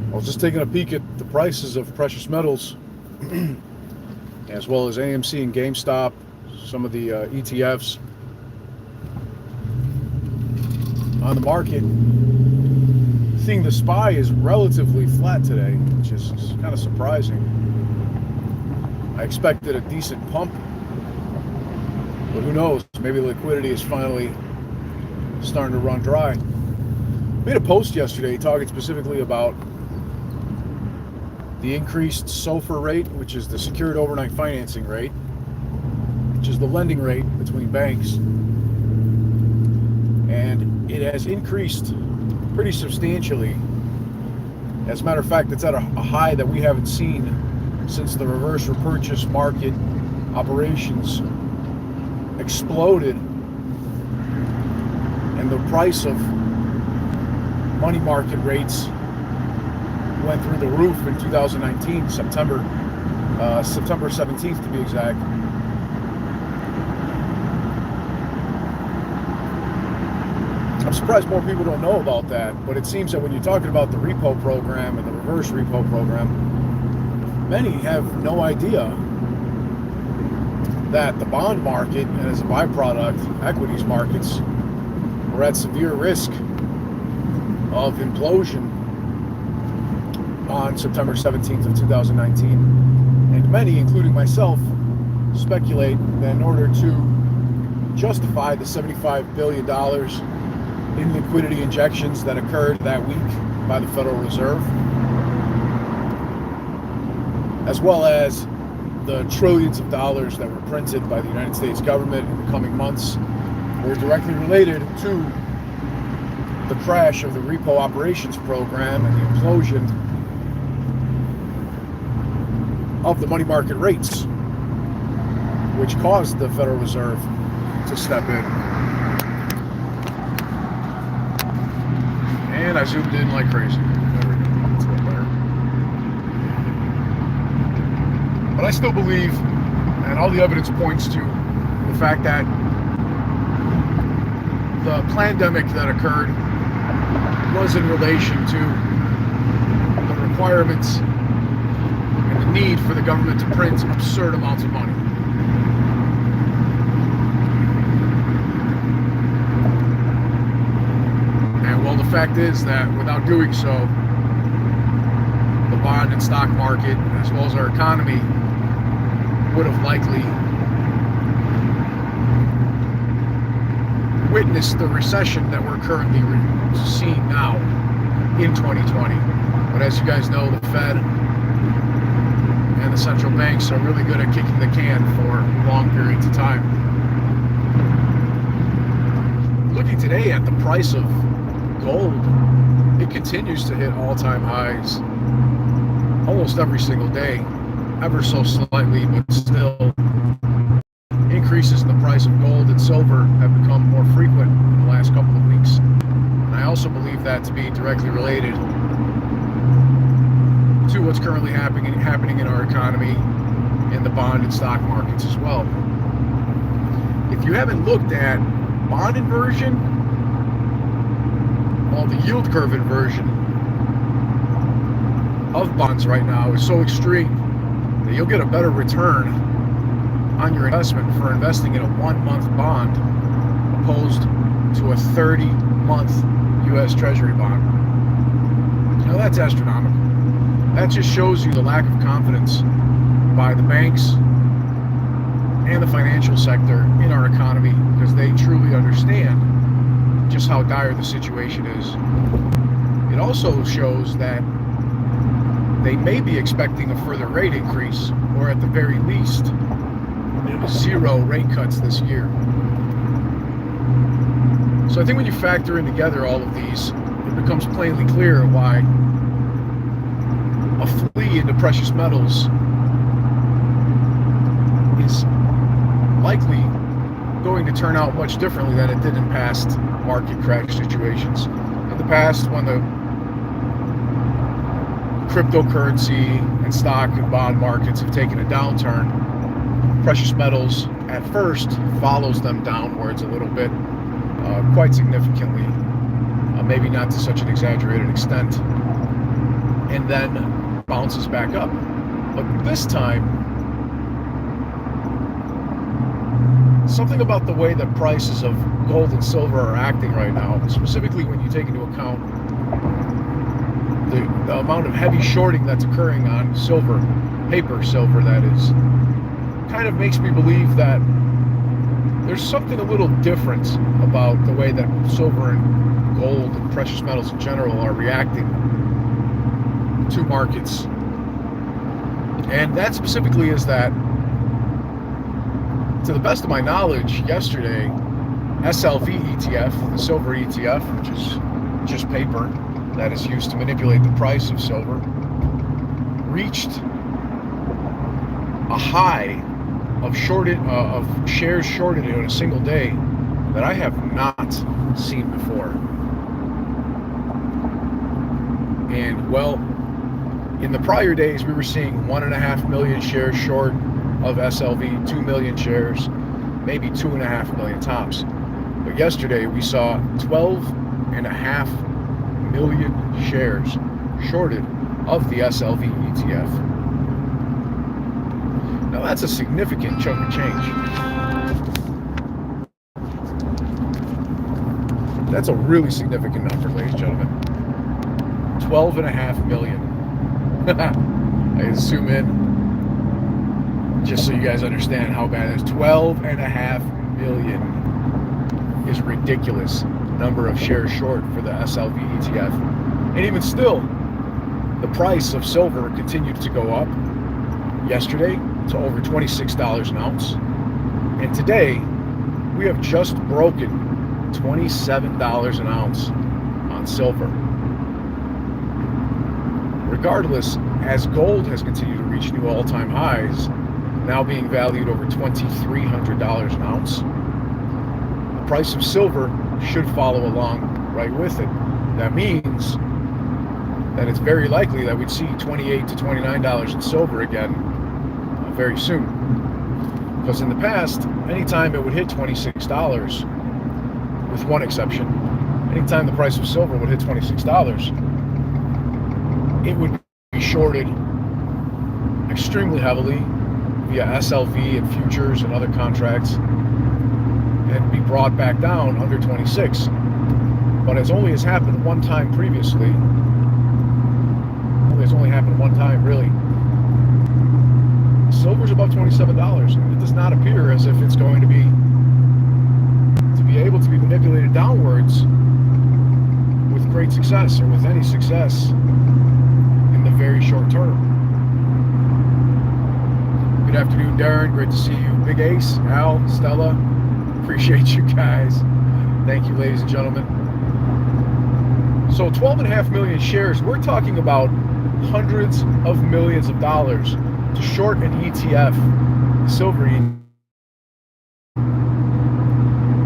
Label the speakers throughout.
Speaker 1: I was just taking a peek at the prices of precious metals, as well as AMC and GameStop, some of the ETFs on the market. Seeing the SPY is relatively flat today, which is kind of surprising. I expected a decent pump, but who knows? Maybe liquidity is finally starting to run dry. I made a post yesterday talking specifically about the increased SOFR rate, which is the secured overnight financing rate, which is the lending rate between banks. And it has increased pretty substantially. As a matter of fact, it's at a high that we haven't seen since the reverse repurchase market operations exploded and the price of money market rates went through the roof in 2019, September 17th to be exact. I'm surprised more people don't know about that, but it seems that when you're talking about the repo program and the reverse repo program, many have no idea that the bond market, and as a byproduct, equities markets, were at severe risk of implosion on September 17th of 2019. And many, including myself, speculate that in order to justify the $75 billion in liquidity injections that occurred that week by the Federal Reserve, as well as the trillions of dollars that were printed by the United States government in the coming months, were directly related to the crash of the repo operations program and the implosion of the money market rates, which caused the Federal Reserve to step in. And I zoomed in like crazy. There we go. That's a little better. But I still believe, and all the evidence points to the fact that the pandemic that occurred was in relation to the requirements and the need for the government to print absurd amounts of money. And well, the fact is that without doing so, the bond and stock market, as well as our economy, would have likely witnessed the recession that we're currently seeing now in 2020. But as you guys know, the Fed and the central banks are really good at kicking the can for long periods of time. Looking today at the price of gold, it continues to hit all-time highs almost every single day, ever so slightly, but still. Increases in the price of gold and silver have become more frequent in the last couple of weeks. And I also believe that to be directly related to what's currently happening in our economy, in the bond and stock markets as well. If you haven't looked at bond inversion, well, the yield curve inversion of bonds right now is so extreme that you'll get a better return on your investment for investing in a 1-month bond opposed to a 30-month U.S. Treasury bond. Now that's astronomical. That just shows you the lack of confidence by the banks and the financial sector in our economy, because they truly understand just how dire the situation is. It also shows that they may be expecting a further rate increase, or at the very least, 0 rate cuts this year. So I think when you factor in together all of these, it becomes plainly clear why a flee into precious metals is likely going to turn out much differently than it did in past market crash situations. In the past, when the cryptocurrency and stock and bond markets have taken a downturn, precious metals at first follows them downwards a little bit, quite significantly, maybe not to such an exaggerated extent. and then bounces back up. But this time, something about the way that prices of gold and silver are acting right now, specifically when you take into account the amount of heavy shorting that's occurring on silver, paper silver that is, kind of makes me believe that there's something a little different about the way that silver and gold and precious metals in general are reacting to markets. And that specifically is that, to the best of my knowledge, yesterday, SLV ETF, the silver ETF, which is just paper that is used to manipulate the price of silver, reached a high of shares shorted in a single day that I have not seen before. And well, in the prior days, we were seeing 1.5 million shares short of SLV, 2 million shares, maybe 2.5 million tops. But yesterday we saw 12.5 million shares shorted of the SLV ETF. Now that's a significant chunk of change. That's a really significant number, ladies and gentlemen. 12.5 million. I zoom in just so you guys understand how bad it is. 12.5 million is a ridiculous number of shares short for the SLV ETF. And even still, the price of silver continued to go up yesterday to over $26 an ounce. And today, we have just broken $27 an ounce on silver. Regardless, as gold has continued to reach new all-time highs, now being valued over $2,300 an ounce, the price of silver should follow along right with it. That means that it's very likely that we'd see $28 to $29 in silver again very soon. Because in the past, anytime it would hit $26, with one exception, anytime the price of silver would hit $26, it would be shorted extremely heavily via SLV and futures and other contracts and be brought back down under 26. But as only has happened one time previously, it's only happened one time really, silver's above $27, and it does not appear as if it's going to be able to be manipulated downwards with great success, or with any success in the very short term. Good afternoon, Darren. Great to see you. Big Ace, Al, Stella. Appreciate you guys. Thank you, ladies and gentlemen. So 12.5 million shares, we're talking about hundreds of millions of dollars to short an ETF, silver ETF,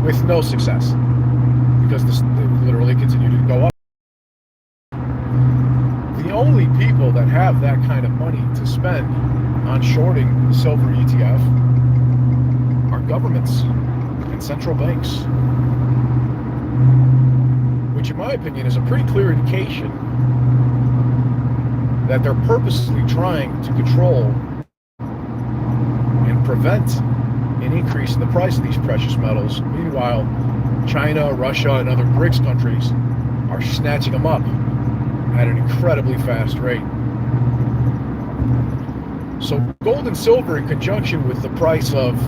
Speaker 1: with no success, because they literally continue to go up. The only people that have that kind of money to spend on shorting the silver ETF are governments and central banks, which in my opinion is a pretty clear indication that they're purposely trying to control and prevent an increase in the price of these precious metals. Meanwhile, China, Russia, and other BRICS countries are snatching them up at an incredibly fast rate. So gold and silver, in conjunction with the price of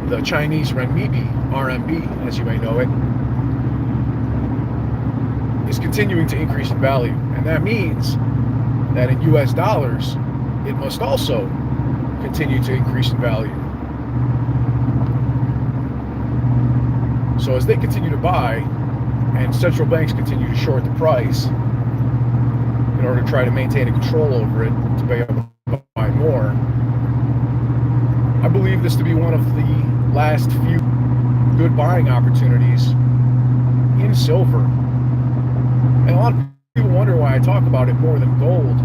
Speaker 1: the Chinese renminbi, RMB, as you may know it, is continuing to increase in value. And that means that in US dollars, it must also continue to increase in value. So as they continue to buy, and central banks continue to short the price in order to try to maintain a control over it, to be able to buy more, I believe this to be one of the last few good buying opportunities in silver. And a lot of people wonder why I talk about it more than gold.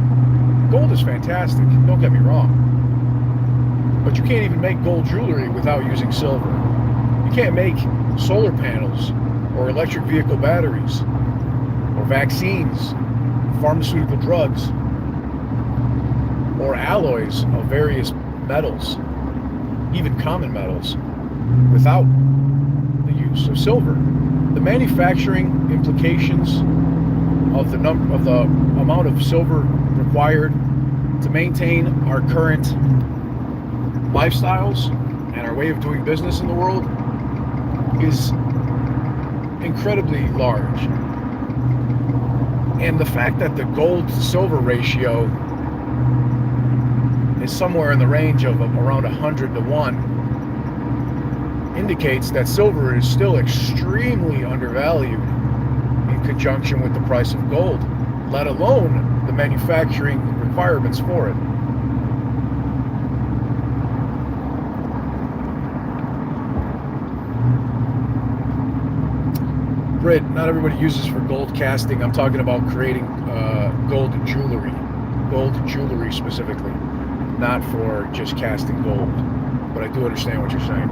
Speaker 1: Gold is fantastic, don't get me wrong. But you can't even make gold jewelry without using silver. You can't make solar panels or electric vehicle batteries or vaccines pharmaceutical drugs or alloys of various metals, even common metals, without the use of silver. The manufacturing implications of the amount of silver required to maintain our current lifestyles and our way of doing business in the world is incredibly large. And the fact that the gold to silver ratio is somewhere in the range of around 100 to 1 indicates that silver is still extremely undervalued in conjunction with the price of gold, let alone the manufacturing requirements for it. Brit, not everybody uses for gold casting. I'm talking about creating gold jewelry specifically, not for just casting gold. But I do understand what you're saying.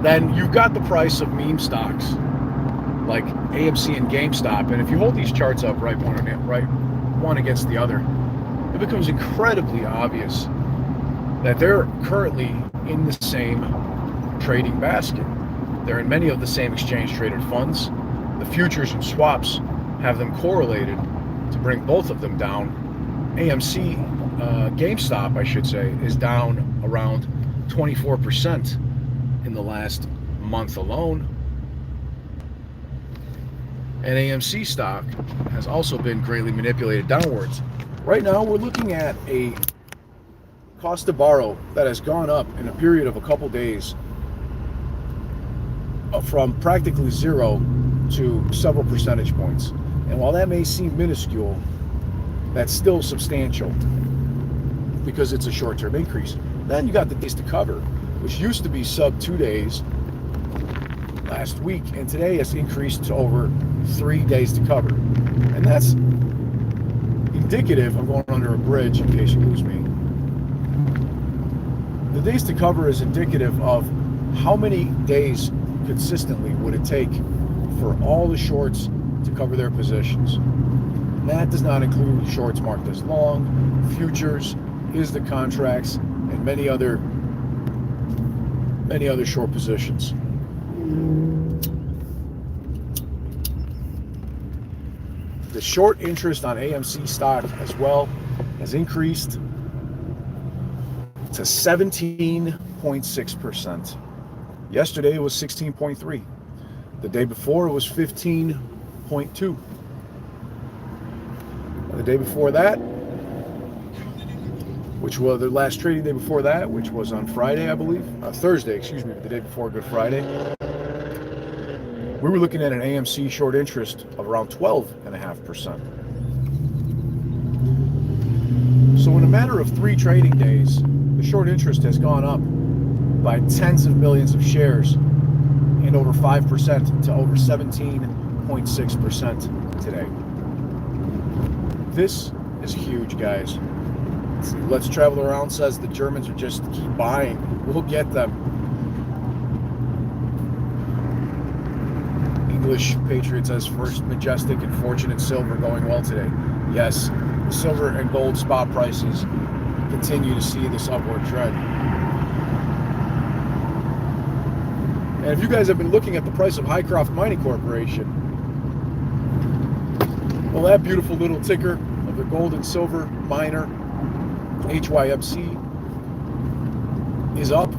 Speaker 1: Then you've got the price of meme stocks like AMC and GameStop, and if you hold these charts up one against the other, it becomes incredibly obvious that they're currently in the same trading basket. They're in many of the same exchange-traded funds. The futures and swaps have them correlated to bring both of them down. AMC, GameStop, I should say, is down around 24% in the last month alone. And AMC stock has also been greatly manipulated downwards. Right now, we're looking at a cost to borrow that has gone up in a period of a couple days from practically zero to several percentage points. And while that may seem minuscule, that's still substantial because it's a short-term increase. Then you got the days to cover, which used to be sub 2 days last week, and today has increased to over 3 days to cover. And that's indicative, I'm going under a bridge in case you lose me. The days to cover is indicative of how many days consistently would it take for all the shorts to cover their positions. And that does not include shorts marked as long, futures, is the contracts, and many other short positions. The short interest on AMC stock as well has increased to 17.6%. Yesterday it was 16.3. The day before it was 15.2. The day before that, which was the last trading day before that, which was on Friday, I believe, Thursday, excuse me, the day before Good Friday, we were looking at an AMC short interest of around 12.5%. So in a matter of 3 trading days, the short interest has gone up by tens of millions of shares and over 5% to over 17.6% today. This is huge, guys. Let's Travel Around says the Germans are just keep buying. We'll get them. English Patriot says First Majestic and Fortune and Silver going well today. Yes, the silver and gold spot prices continue to see this upward trend. And if you guys have been looking at the price of Hycroft Mining Corporation, well, that beautiful little ticker of the gold and silver miner, HYMC, is up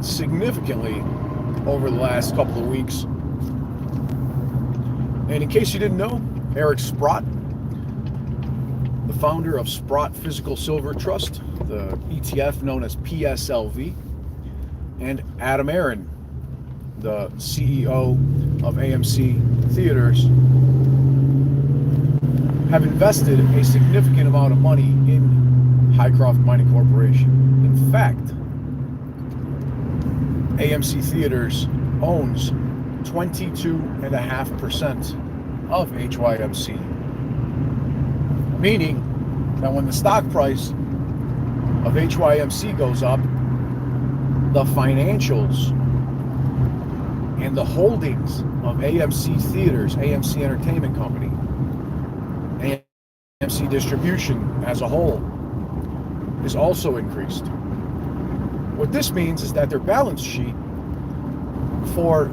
Speaker 1: significantly over the last couple of weeks. And in case you didn't know, Eric Sprott, the founder of Sprott Physical Silver Trust, the ETF known as PSLV, and Adam Aaron, the CEO of AMC Theaters, have invested a significant amount of money in Hycroft Mining Corporation. In fact, AMC Theaters owns 22.5% of HYMC, meaning that when the stock price of HYMC goes up, the financials and the holdings of AMC Theaters, AMC Entertainment Company, AMC Distribution as a whole is also increased. What this means is that their balance sheet for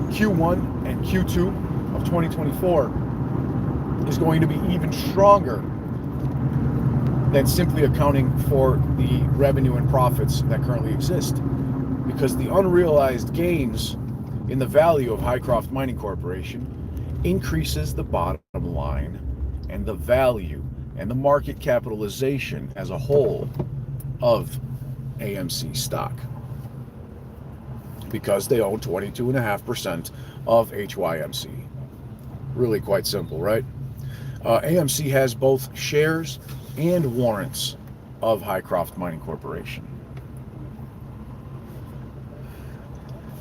Speaker 1: Q1 and Q2 of 2024 is going to be even stronger than simply accounting for the revenue and profits that currently exist, because the unrealized gains in the value of Hycroft Mining Corporation increases the bottom line and the value and the market capitalization as a whole of AMC stock, because they own 22.5% of HYMC. Really quite simple, right? AMC has both shares and warrants of Hycroft Mining Corporation.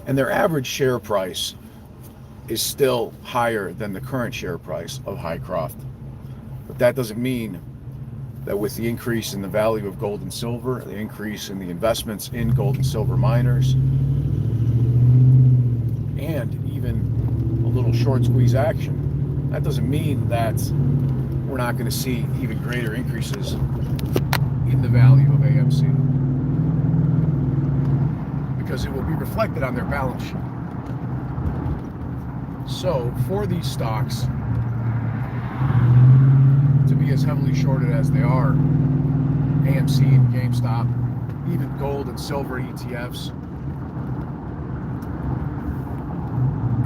Speaker 1: And their average share price is still higher than the current share price of Hycroft. But that doesn't mean that with the increase in the value of gold and silver, the increase in the investments in gold and silver miners, and even a little short squeeze action, that doesn't mean that we're not going to see even greater increases in the value of AMC, because it will be reflected on their balance sheet. So for these stocks to be as heavily shorted as they are, AMC and GameStop, even gold and silver ETFs,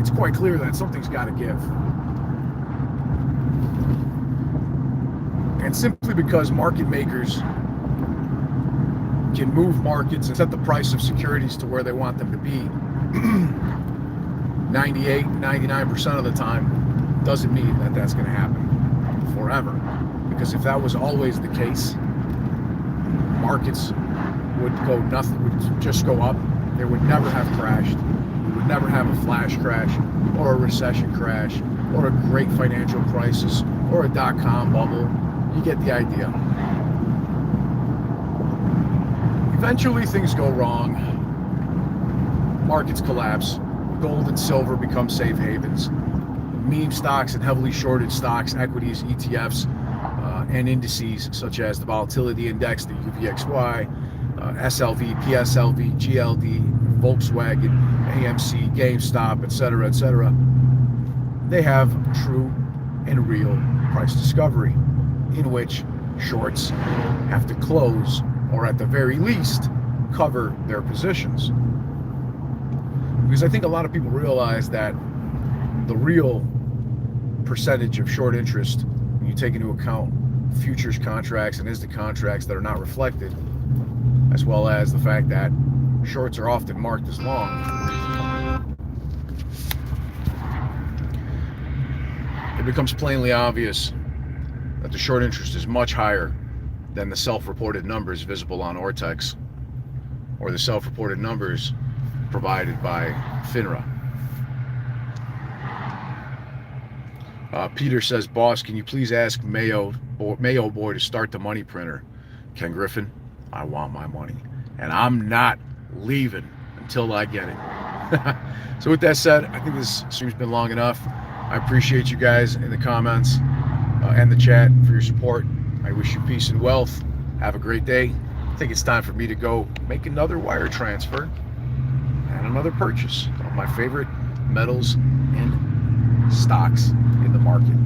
Speaker 1: it's quite clear that something's got to give. And simply because market makers can move markets and set the price of securities to where they want them to be 98, 99% of the time, doesn't mean that that's going to happen forever. Because if that was always the case, markets would just go up. They would never have crashed. We would never have a flash crash or a recession crash or a great financial crisis or a dot-com bubble. You get the idea. Eventually things go wrong. Markets collapse. Gold and silver become safe havens. Meme stocks and heavily shorted stocks, equities, ETFs, and indices such as the volatility index, the UVXY, SLV, PSLV, GLD, Volkswagen, AMC, GameStop, etc., etc. They have true and real price discovery, in which shorts have to close, or at the very least cover their positions. Because I think a lot of people realize that the real percentage of short interest, when you take into account futures contracts and ISDA contracts that are not reflected, as well as the fact that shorts are often marked as long, it becomes plainly obvious that the short interest is much higher than the self-reported numbers visible on Ortex, or the self-reported numbers provided by FINRA. Peter says, boss, can you please ask Mayo Boy to start the money printer? Ken Griffin, I want my money, and I'm not leaving until I get it. So with that said, I think this stream's been long enough. I appreciate you guys in the comments and the chat for your support. I wish you peace and wealth. Have a great day. I think it's time for me to go make another wire transfer and another purchase of my favorite metals and stocks in the market.